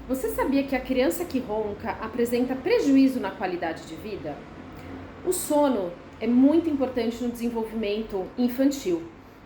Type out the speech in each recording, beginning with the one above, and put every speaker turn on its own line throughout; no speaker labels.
Você sabia que a criança que ronca apresenta prejuízo na qualidade de vida? O sono é muito importante no desenvolvimento infantil.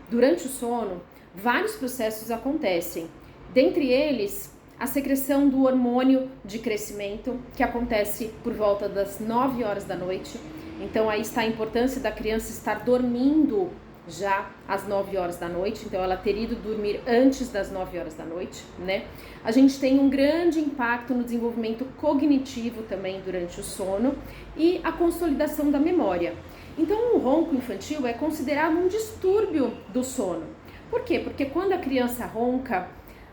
Durante o sono, vários processos acontecem. Dentre eles, a secreção do hormônio de crescimento, que acontece por volta das 9 horas da noite. Então aí está a importância da criança estar dormindo já às 9 horas da noite, então ela teria ido dormir antes das 9 horas da noite, né? A gente tem um grande impacto no desenvolvimento cognitivo também durante o sono e a consolidação da memória. Então o ronco infantil é considerado um distúrbio do sono. Por quê? Porque quando a criança ronca,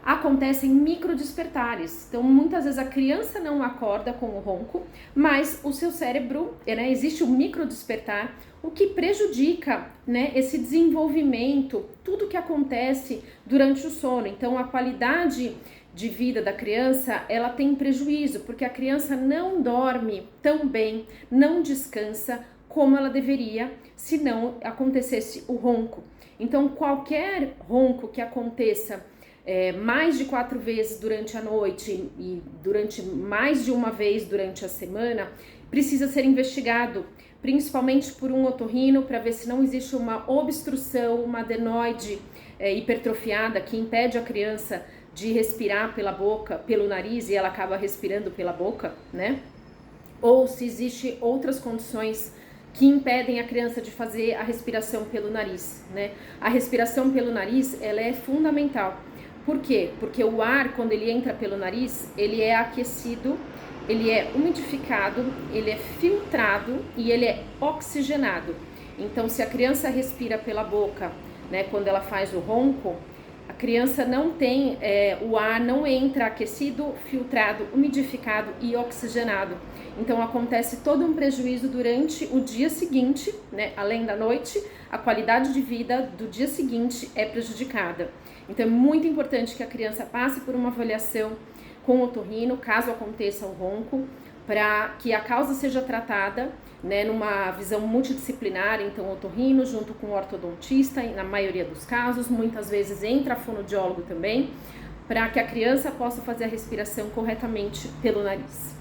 acontecem microdespertares. Então, muitas vezes a criança não acorda com o ronco, mas o seu cérebro, existe um microdespertar, o que prejudica, esse desenvolvimento, tudo que acontece durante o sono. Então, a qualidade de vida da criança, ela tem prejuízo, porque a criança não dorme tão bem, não descansa como ela deveria, se não acontecesse o ronco. Então, qualquer ronco que aconteça mais de 4 vezes durante a noite e durante mais de uma vez durante a semana, precisa ser investigado, principalmente por um otorrino, para ver se não existe uma obstrução, uma adenoide hipertrofiada que impede a criança de respirar pela boca, pelo nariz, e ela acaba respirando pela boca, né? Ou se existe outras condições que impedem a criança de fazer a respiração pelo nariz, né? A respiração pelo nariz, ela é fundamental. Por quê? Porque o ar, quando ele entra pelo nariz, ele é aquecido, ele é umidificado, ele é filtrado e ele é oxigenado. Então, se a criança respira pela boca, quando ela faz o ronco, a criança não tem, o ar não entra aquecido, filtrado, umidificado e oxigenado. Então, acontece todo um prejuízo durante o dia seguinte, além da noite, a qualidade de vida do dia seguinte é prejudicada. Então, é muito importante que a criança passe por uma avaliação com o otorrino, caso aconteça o ronco, para que a causa seja tratada, numa visão multidisciplinar, então o otorrino junto com o ortodontista, na maioria dos casos, muitas vezes entra a fonoaudiólogo também, para que a criança possa fazer a respiração corretamente pelo nariz.